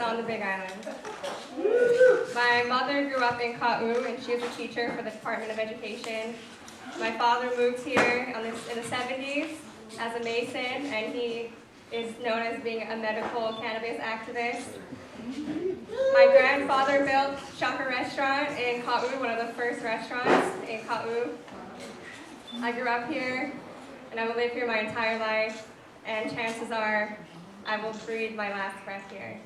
on the Big Island. My mother grew up in Ka'u, and she was a teacher for the Department of Education. My father moved here in the 70s as a Mason, and he is known as being a medical cannabis activist. My grandfather built Shaka Restaurant in Ka'u, one of the first restaurants in Ka'u. I grew up here, and I will live here my entire life, and chances are I will breathe my last breath here.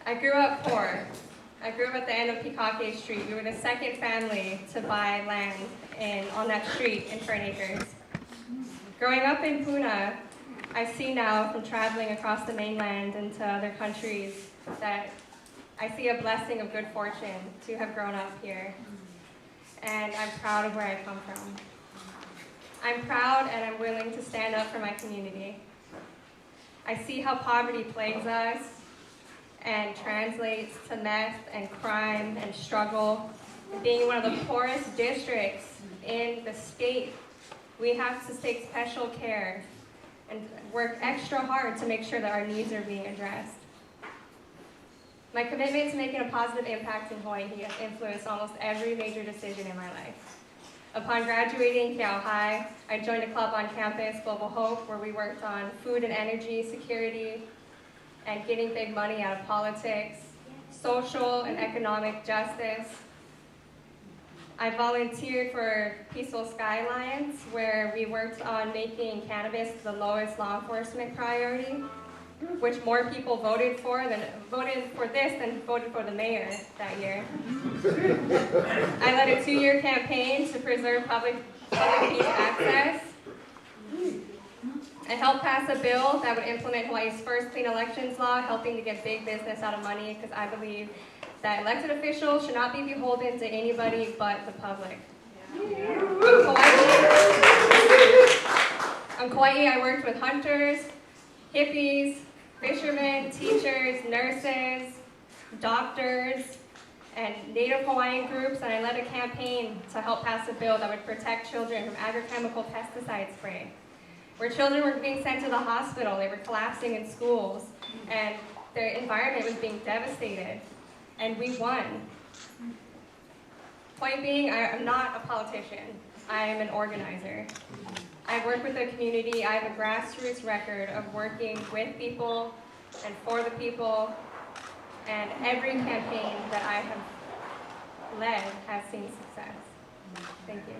I grew up poor. I grew up at the end of Pikake Street. We were the second family to buy land on that street in Fern Acres. Growing up in Puna, I see now from traveling across the mainland into other countries that I see a blessing of good fortune to have grown up here. And I'm proud of where I come from. I'm proud and I'm willing to stand up for my community. I see how poverty plagues us and translates to meth and crime and struggle. And being one of the poorest districts in the state, we have to take special care and work extra hard to make sure that our needs are being addressed. My commitment to making a positive impact in Hawaii has influenced almost every major decision in my life. Upon graduating Keao High, I joined a club on campus, Global Hope, where we worked on food and energy security and getting big money out of politics, social and economic justice. I volunteered for Peaceful Sky Alliance, where we worked on making cannabis the lowest law enforcement priority, which more people voted for this than voted for the mayor that year. I led a 2-year campaign to preserve public peace access. I helped pass a bill that would implement Hawaii's first clean elections law, helping to get big business out of money, because I believe that elected officials should not be beholden to anybody but the public. On Kauai, I worked with hunters, hippies, fishermen, teachers, nurses, doctors, and Native Hawaiian groups, and I led a campaign to help pass a bill that would protect children from agrochemical pesticide spray. Where children were being sent to the hospital, they were collapsing in schools, and their environment was being devastated, and we won. Point being, I am not a politician. I am an organizer. I work with the community. I have a grassroots record of working with people and for the people, and every campaign that I have led has seen success. Thank you.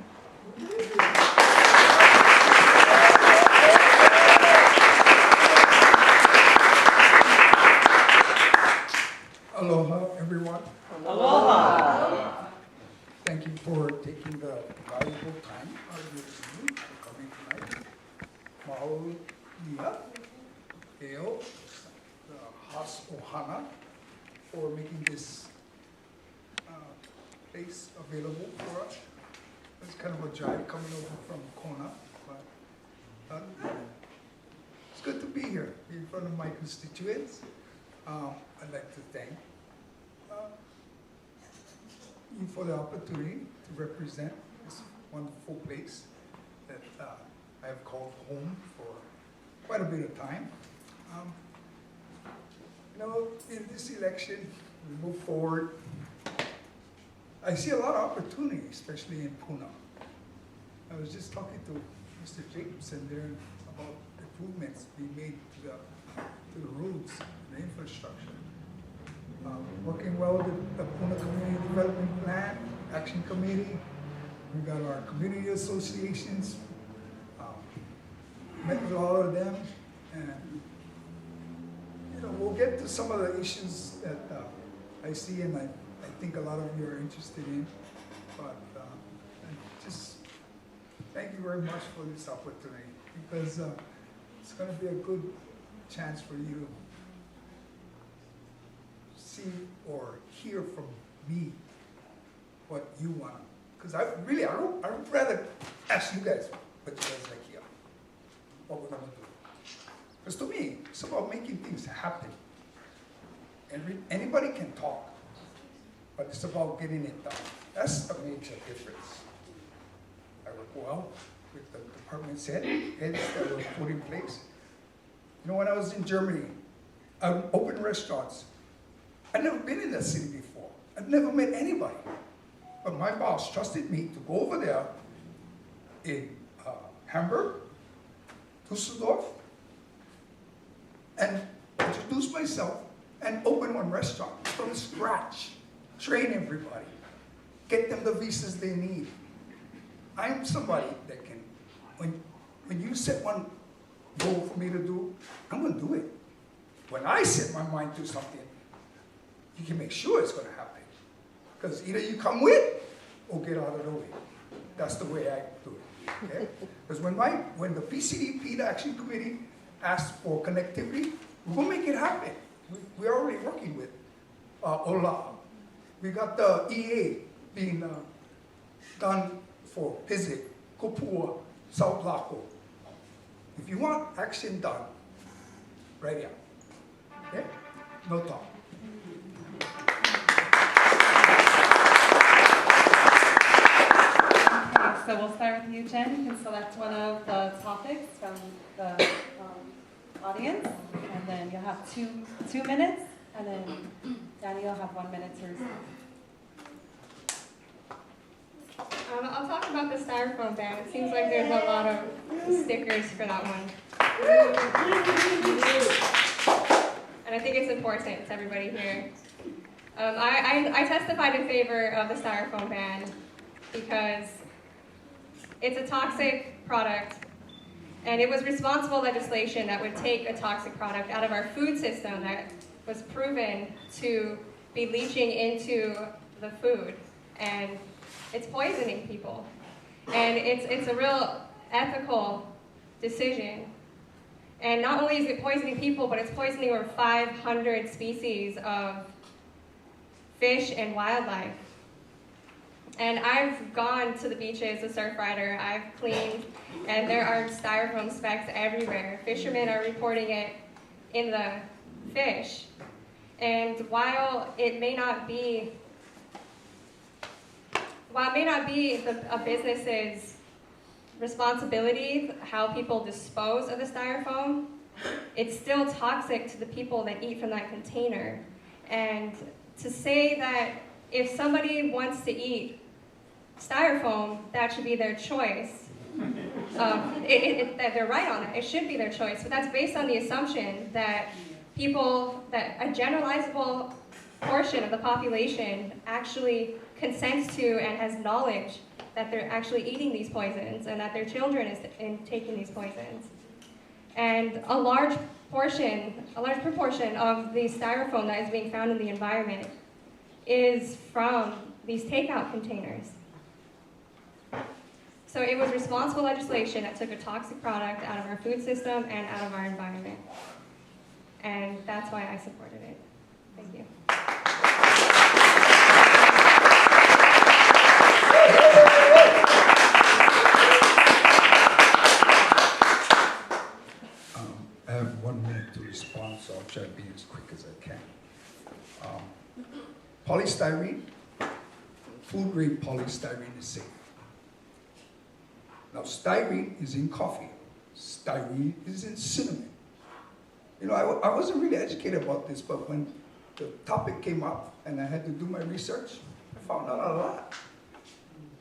Aloha, everyone. Aloha. Thank you for taking the valuable time out of your evening for coming tonight. Mahalo Ia, Eo, the HAAS Ohana, for making this place available for us. It's kind of a drive coming over from Kona, but it's good to be here in front of my constituents. I'd like to thank you for the opportunity to represent this wonderful place that I have called home for quite a bit of time. In this election, we move forward. I see a lot of opportunity, especially in Puna. I was just talking to Mr. Jacobson there about improvements being made to the roads and the infrastructure. Working well with the Puna Community Development Plan, Action Committee. We got our community associations, met with all of them, and we'll get to some of the issues that I see and I think a lot of you are interested in. But just thank you very much for this opportunity, because it's going to be a good chance for you to see or hear from me what you want. Because I would rather ask you guys what you guys like here, what we're going to do. Because to me, it's about making things happen. Anybody can talk, but it's about getting it done. That's a major difference. I work well with the department heads that were put in place. When I was in Germany, open restaurants. I've never been in that city before. I've never met anybody. But my boss trusted me to go over there in Hamburg, Düsseldorf, and introduce myself and open one restaurant from scratch. Train everybody. Get them the visas they need. I'm somebody that can, when you set one goal for me to do, I'm going to do it. When I set my mind to something, you can make sure it's going to happen. Because either you come with or get out of the way. That's the way I do it. Okay? Because when the PCD Action Committee asked for connectivity, we're going to make it happen. We're already working with OLA. We got the EA being done for Pizik, Kopua, South Laco. If you want action done, right here. Okay? No talk. Okay, so we'll start with you, Jen. You can select one of the topics from the audience, and then you'll have two minutes, and then Danny will have 1 minute to respond. I'll talk about the styrofoam ban. It seems like there's a lot of stickers for that one. And I think it's important to everybody here. I testified in favor of the styrofoam ban because it's a toxic product, and it was responsible legislation that would take a toxic product out of our food system that was proven to be leaching into the food, and it's poisoning people. And it's a real ethical decision. And not only is it poisoning people, but it's poisoning over 500 species of fish and wildlife. And I've gone to the beaches, a surf rider, I've cleaned, and there are styrofoam specks everywhere. Fishermen are reporting it in the fish. And while it may not be a business's responsibility how people dispose of the styrofoam, it's still toxic to the people that eat from that container. And to say that if somebody wants to eat styrofoam, that should be their choice. That they're right on it. It should be their choice, but that's based on the assumption that a generalizable portion of the population actually consents to and has knowledge that they're actually eating these poisons and that their children is taking these poisons. And a large proportion of the styrofoam that is being found in the environment is from these takeout containers. So it was responsible legislation that took a toxic product out of our food system and out of our environment. And that's why I supported it. Thank you. I have 1 minute to respond, so I'll try to be as quick as I can. Polystyrene, food-grade polystyrene is safe. Now, styrene is in coffee. Styrene is in cinnamon. You know, I wasn't really educated about this, but when the topic came up and I had to do my research, I found out a lot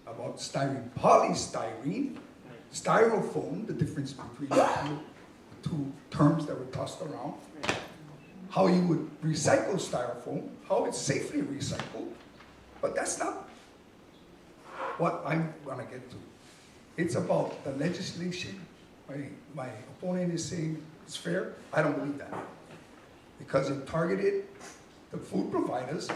about styrene. Polystyrene, styrofoam, the difference between the two terms that were tossed around, how you would recycle styrofoam, how it's safely recycled, but that's not what I'm going to get to. It's about the legislation. My opponent is saying it's fair. I don't believe that, because it targeted the food providers,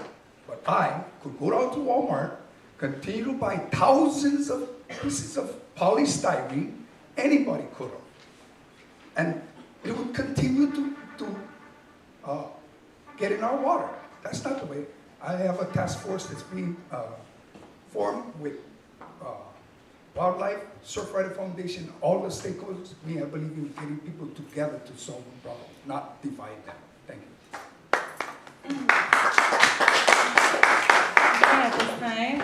but I could go down to Walmart, continue to buy thousands of pieces of polystyrene, anybody could have. And it would continue to get in our water. That's not the way. I have a task force that's being formed with Wildlife, Surfrider Foundation, all the stakeholders. I believe in getting people together to solve the problem, not divide them. Thank you. Okay, at this time,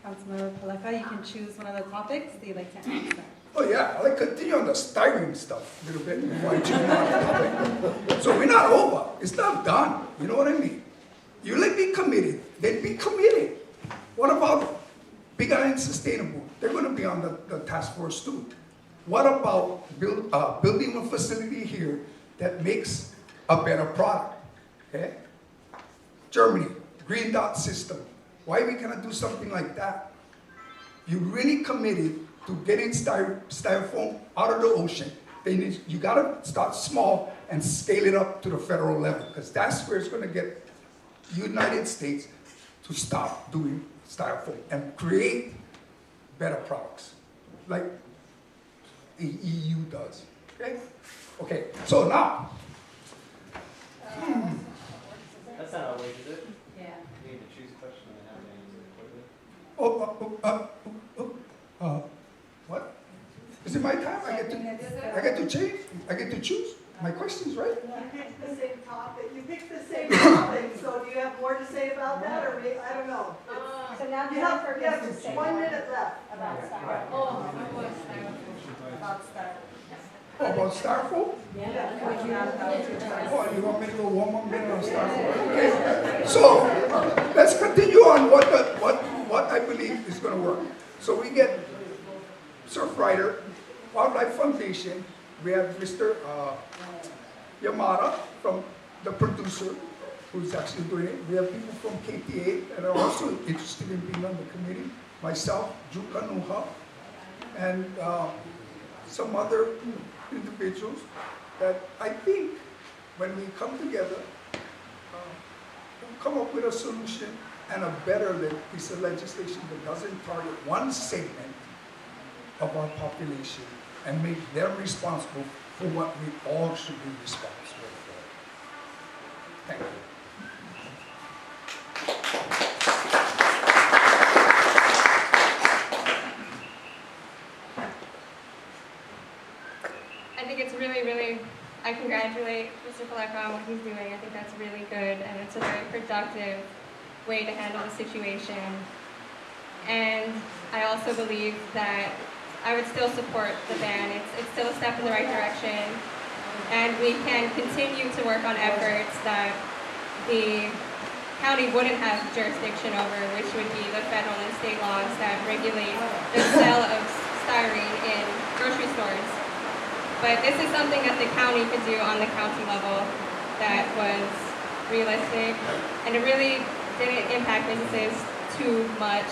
Councilmember Paleka, you can choose one of the topics that you'd like to answer. Oh Oh yeah, I'll continue on the styrene stuff a little bit before I change on the topic. So we're not over. It's not done. You know what I mean? You let me committed, then be committed. What about Big Island Sustainable? They're going to be on the task force too. What about building a facility here that makes a better product? Okay? Germany, green dot system. Why we cannot do something like that? You really committed to getting styrofoam out of the ocean. You got to start small and scale it up to the federal level, because that's where it's going to get United States to stop doing styrofoam and create better products, like the EU does. Okay? Okay, so now. That's not always, is it? Yeah. You need to choose a question and have to answer it quickly. What? Is it my time? I get to change? I get to choose my questions, right? You picked the same topic. You picked the same topic. So do you have more to say about that, or maybe, I don't know. So now You have, Jennifer you gets to have say 1 minute left. About styrofoam. Oh, it was styrofoam. About styrofoam. Oh, about styrofoam? Yeah. Oh, you want me to go 1 more minute on styrofoam? Okay. So let's continue on what I believe is going to work. So we get Surfrider, Wildlife Foundation. We have Mr. Yamada, from the producer, who's actually doing it. We have people from KTA that are also interested in being on the committee. Myself, Juka Nuha, and some other individuals that I think when we come together, we'll come up with a solution and a better piece of legislation that doesn't target one segment of our population and make them responsible for what we all should be responsible for. Thank you. I think it's really, I congratulate Mr. Paleka on what he's doing. I think that's really good, and it's a very productive way to handle the situation. And I also believe that I would still support the ban. It's still a step in the right direction, and we can continue to work on efforts that the county wouldn't have jurisdiction over, which would be the federal and state laws that regulate the sale of styrene in grocery stores. But this is something that the county could do on the county level that was realistic, and it really didn't impact businesses too much.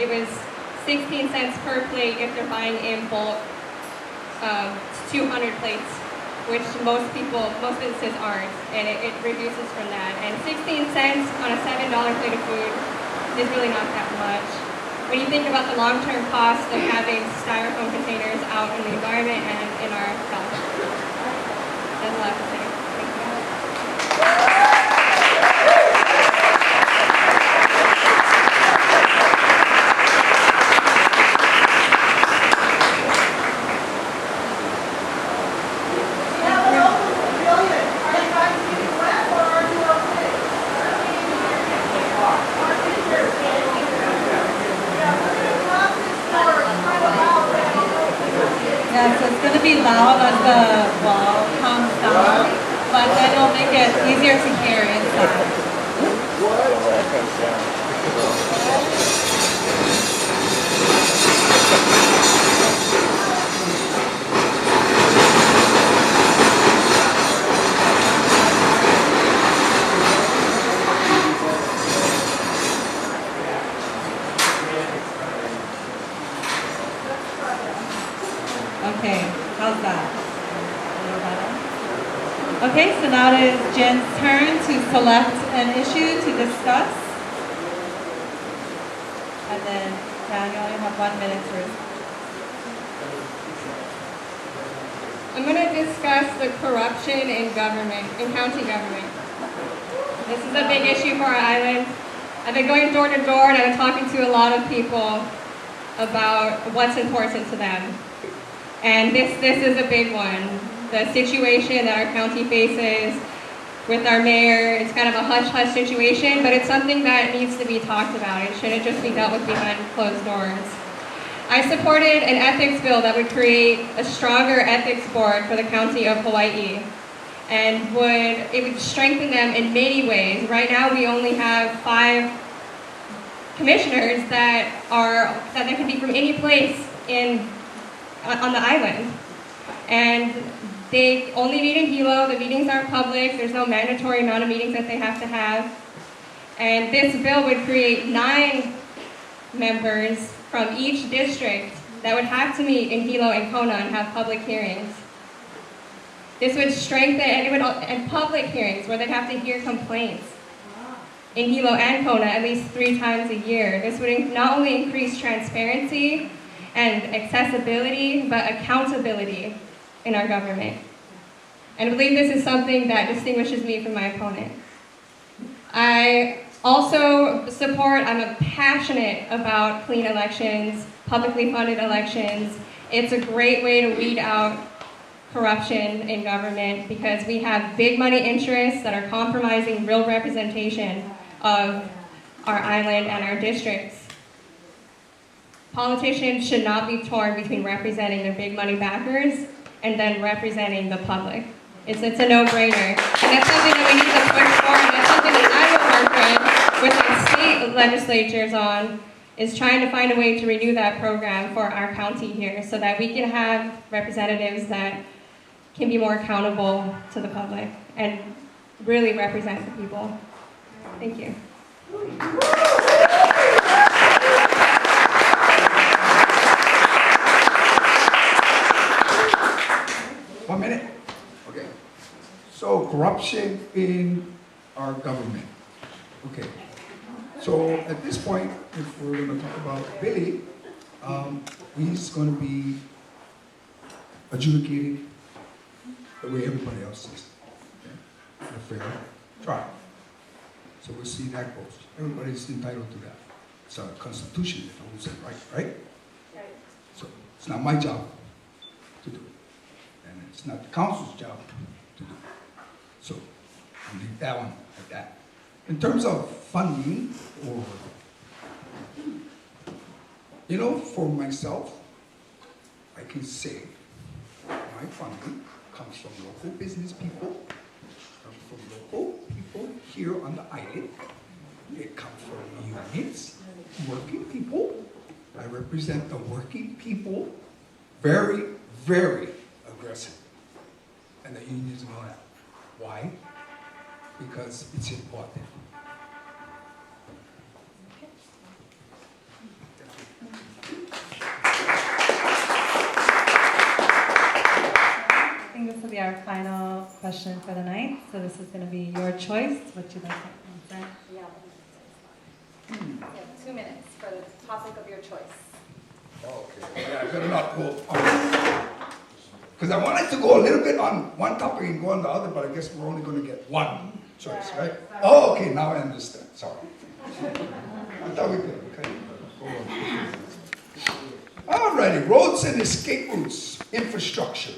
It was 16 cents per plate if they're buying in bulk, 200 plates, which most businesses aren't, and it reduces from that. And 16 cents on a $7 plate of food is really not that much. When you think about the long-term cost of having styrofoam containers out in the environment and in our health. That's all I have to say. Thank you. Yeah, so it's going to be loud as the wall comes down, but then it'll make it easier to hear inside. Okay, how's that? A little better? Okay, so now it is Jen's turn to select an issue to discuss. And then Daniel, you have 1 minute to respond. I'm going to discuss the corruption in government, in county government. This is a big issue for our island. I've been going door to door and I've been talking to a lot of people about what's important to them. And this is a big one. The situation that our county faces with our mayor, it's kind of a hush-hush situation, but it's something that needs to be talked about. It shouldn't just be dealt with behind closed doors. I supported an ethics bill that would create a stronger ethics board for the county of Hawaii, and it would strengthen them in many ways. Right now, we only have 5 commissioners that can be from any place on the island, and they only meet in Hilo. The meetings aren't public. There's no mandatory amount of meetings that they have to have. And this bill would create 9 members from each district that would have to meet in Hilo and Kona and have public hearings. This would strengthen, and public hearings where they'd have to hear complaints in Hilo and Kona at least 3 times a year. This would not only increase transparency and accessibility, but accountability in our government. And I believe this is something that distinguishes me from my opponent. I also I'm passionate about clean elections, publicly funded elections. It's a great way to weed out corruption in government because we have big money interests that are compromising real representation of our island and our districts. Politicians should not be torn between representing their big money backers and then representing the public. It's a no-brainer. And that's something that we need to push for, and that's something that I will work with our state legislatures on, is trying to find a way to renew that program for our county here so that we can have representatives that can be more accountable to the public and really represent the people. Thank you. 1 minute? Okay. So corruption in our government. Okay. So at this point, if we're going to talk about Billy, he's going to be adjudicated the way everybody else is. Okay? A fair trial. So we'll see how that goes. Everybody's entitled to that. It's our constitution that holds it right, right? Right. So it's not my job to do it. And it's not the council's job to do it. So I'll leave that one at that. In terms of funding, or, for myself, I can say my funding comes from local business people, comes from local people here on the island. It comes from unions, working people. I represent the working people very, very aggressive. And the unions know that. Why? Because it's important. I think this will be our final question for the night. So this is going to be your choice. What you'd like to answer? Yeah. Yeah, 2 minutes for the topic of your choice. Okay, yeah, I better not go on. Because I wanted to go a little bit on one topic and go on the other, but I guess we're only going to get one choice, right? Oh, okay, now I understand. Sorry. I thought we could, okay. Alrighty, roads and escape routes, infrastructure.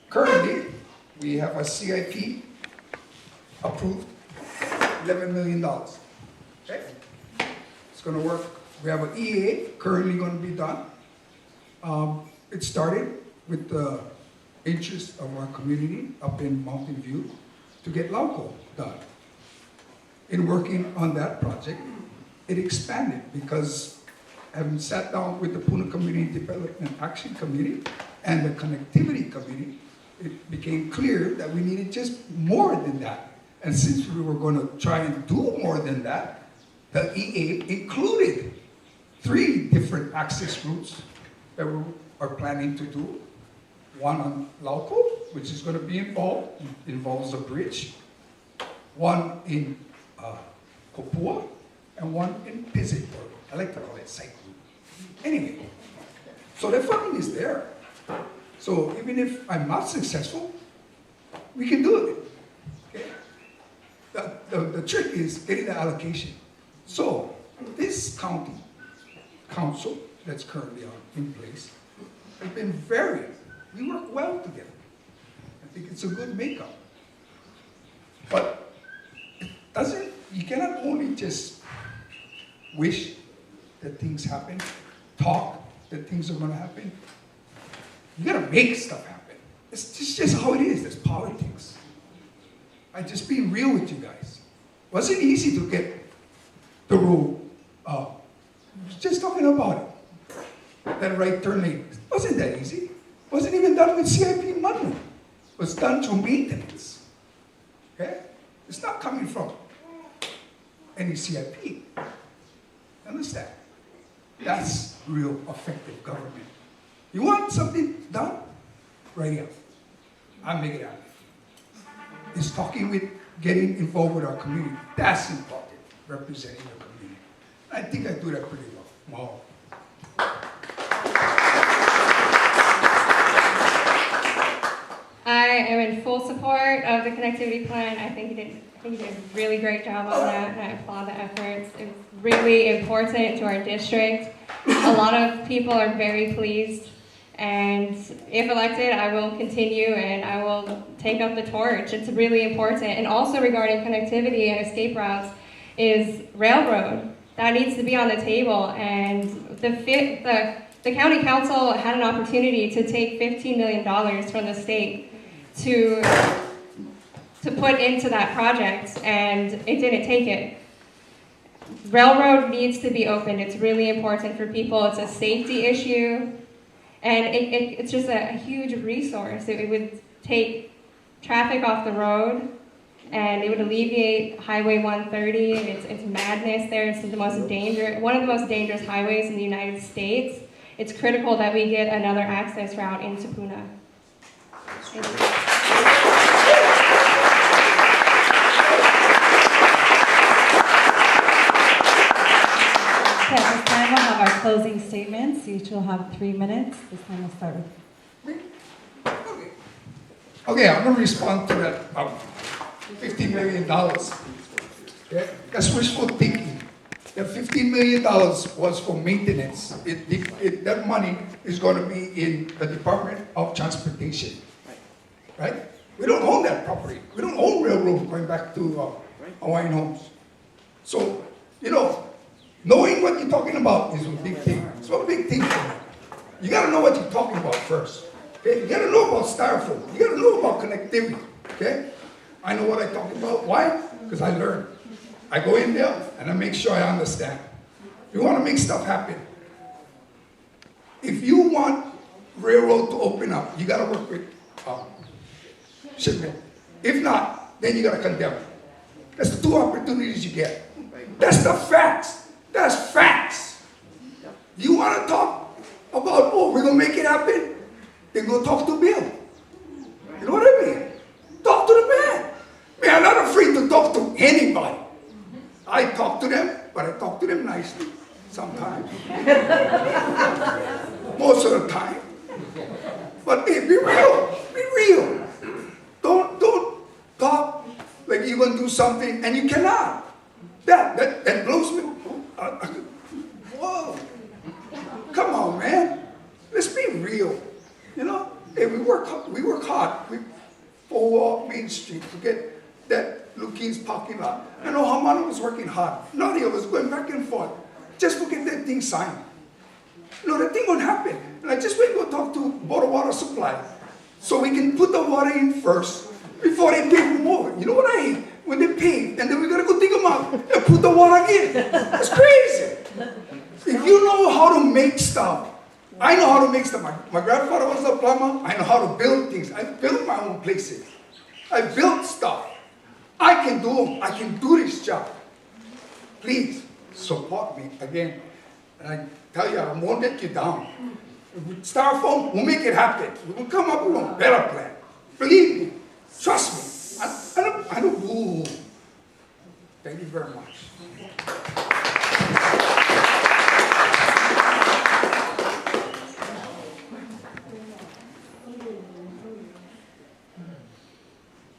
Currently, we have a CIP approved, $11 million. Okay? It's going to work. We have an EA currently going to be done. It started with the interest of our community up in Mountain View to get Lauco done. In working on that project, it expanded because having sat down with the Puna Community Development Action Committee and the Connectivity Committee, it became clear that we needed just more than that. And since we were going to try and do more than that, the EA included 3 different access routes that we are planning to do. One on Lauco, which is going to be involved. It involves a bridge. One in Kopua, and one in Pizik. I like to call it cycle. Anyway, so the funding is there. So even if I'm not successful, we can do it. Okay? The trick is getting the allocation. So this county council that's currently in place has been we work well together. I think it's a good makeup. But you cannot only just wish that things happen. talk that things are going to happen. You got to make stuff happen. It's just how it is. It's politics. I'm just being real with you guys. Wasn't easy to get the road. Just talking about it. That right turn lane. Wasn't that easy. Wasn't even done with CIP money. It was done through maintenance. Okay? It's not coming from any CIP. Understand? That's real effective government. You want something done? Right here. I'll make it happen. It's talking with, getting involved with our community. That's important. Representing the community. I think I do that pretty well. Wow. I am in full support of the connectivity plan. I think you did a really great job on that, and I applaud the efforts. It's really important to our district. A lot of people are very pleased, and if elected, I will continue and I will take up the torch. It's really important. And also regarding connectivity and escape routes is railroad. That needs to be on the table, and the county council had an opportunity to take $15 million from the state to put into that project, and it didn't take it. Railroad needs to be opened. It's really important for people. It's a safety issue, and it's just a huge resource. It would take traffic off the road, and it would alleviate Highway 130. It's madness there. It's one of the most dangerous highways in the United States. It's critical that we get another access route into Puna. Thank you. Okay, at this time we'll have our closing statements. Each will have 3 minutes. This time we'll start with. Okay, I'm going to respond to that $15 million. Okay? That's wishful thinking. The $15 million was for maintenance. That money is going to be in the Department of Transportation. Right? We don't own that property. We don't own railroad going back to Hawaiian Homes. So, knowing what you're talking about is a big thing. It's a big thing for me. You got to know what you're talking about first. Okay? You got to know about styrofoam. You got to know about connectivity. Okay? I know what I'm talking about. Why? Because I learned. I go in there and I make sure I understand. You want to make stuff happen. If you want railroad to open up, you got to work with shipment. If not, then you got to condemn it. That's the two opportunities you get. That's the facts. That's facts. You want to talk about, we're going to make it happen? Then go talk to Bill. You know what I mean? Talk to the man. Man, I'm not afraid to talk to anybody. I talk to them, but I talk to them nicely sometimes. Most of the time. But hey, be real. Be real. Don't talk like you're going to do something and you cannot. That blows me. Whoa. Come on, man. Let's be real. Hey, we work hard. For Main Street to get that Lukine's parking lot. I know Hamana was working hard. Nadia was going back and forth just to get that thing signed. That thing won't happen. And I just went to go talk to Bottled Water Supply so we can put the water in first before they pave more. You know what I hate? When they pave, and then we got to go dig them out and put the water in. That's crazy. If you know how to make stuff, I know how to make stuff. My grandfather was a plumber. I know how to build things. I built my own places. I built stuff. I can do them. I can do this job. Please support me again. And I tell you, I won't let you down. With Styrofoam, we'll make it happen. We'll come up with a better plan. Believe me. Trust me. I know. Ooh. Thank you very much.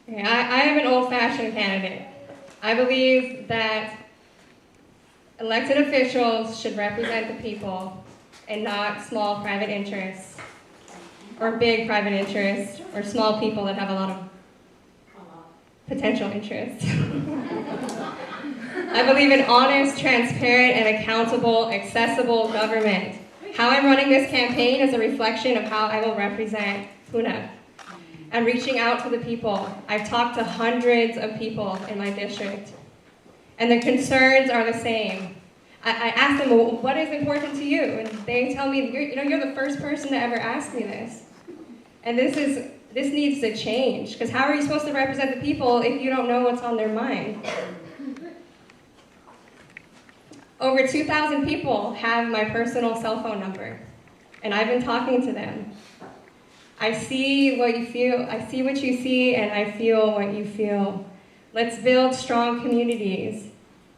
Okay, I am an old-fashioned candidate. I believe that elected officials should represent the people and not small private interests or big private interests or small people that have a lot of potential interests. I believe in honest, transparent, and accountable, accessible government. How I'm running this campaign is a reflection of how I will represent Puna. I'm reaching out to the people. I've talked to hundreds of people in my district, and the concerns are the same. I ask them, well, what is important to you? And they tell me, you're the first person to ever ask me this. And this needs to change, because how are you supposed to represent the people if you don't know what's on their mind? Over 2,000 people have my personal cell phone number, and I've been talking to them. I see what you feel, I see what you see, and I feel what you feel. Let's build strong communities.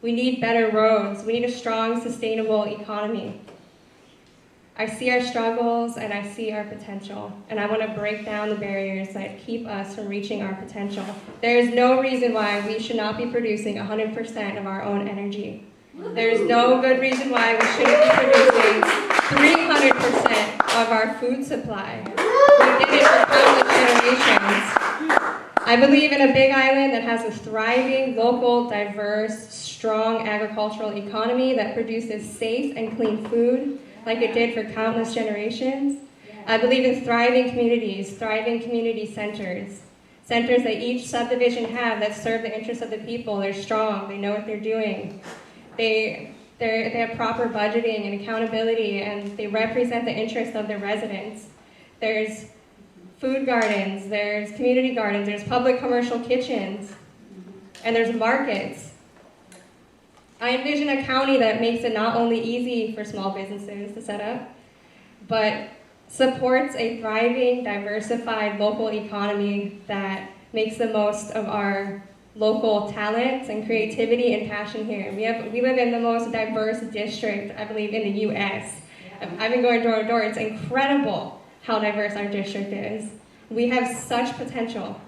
We need better roads. We need a strong, sustainable economy. I see our struggles and I see our potential, and I want to break down the barriers that keep us from reaching our potential. There is no reason why we should not be producing 100% of our own energy. There is no good reason why we shouldn't be producing 300% of our food supply. We did it for countless generations. I believe in a big island that has a thriving, local, diverse, strong agricultural economy that produces safe and clean food, like it did for countless generations. I believe in thriving communities, thriving community centers that each subdivision have that serve the interests of the people. They're strong, they know what they're doing. They have proper budgeting and accountability, and they represent the interests of their residents. There's food gardens, there's community gardens, there's public commercial kitchens, and there's markets. I envision a county that makes it not only easy for small businesses to set up, but supports a thriving, diversified local economy that makes the most of our local talents and creativity and passion here. We live in the most diverse district, I believe, in the U.S. I've been going door to door. It's incredible how diverse our district is. We have such potential.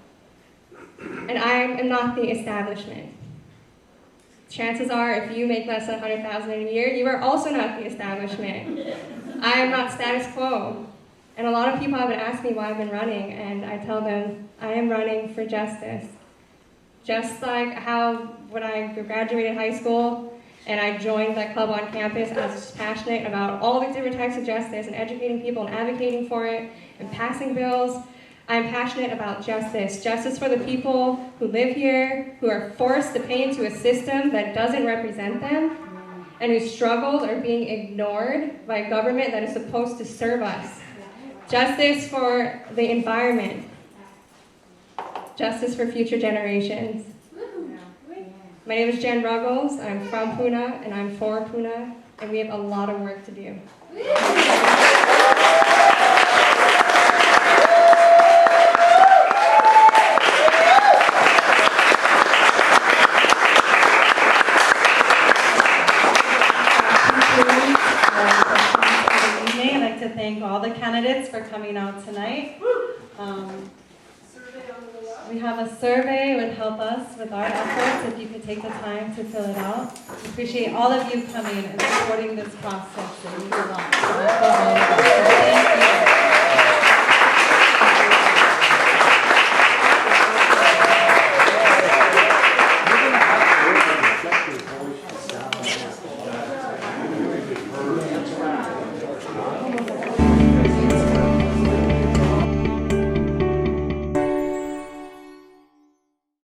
And I am not the establishment. Chances are, if you make less than $100,000 a year, you are also not the establishment. I am not status quo. And a lot of people have been asking me why I've been running, and I tell them I am running for justice. Just like how when I graduated high school and I joined that club on campus, I was passionate about all the different types of justice and educating people and advocating for it and passing bills. I'm passionate about justice. Justice for the people who live here, who are forced to pay into a system that doesn't represent them, and whose struggles are being ignored by a government that is supposed to serve us. Justice for the environment. Justice for future generations. My name is Jen Ruggles. I'm from Puna, and I'm for Puna, and we have a lot of work to do. I'd like to thank all the candidates for coming out tonight. We have a survey. It would help us with our efforts if you could take the time to fill it out. We appreciate all of you coming and supporting this process. It means a lot. So thank you.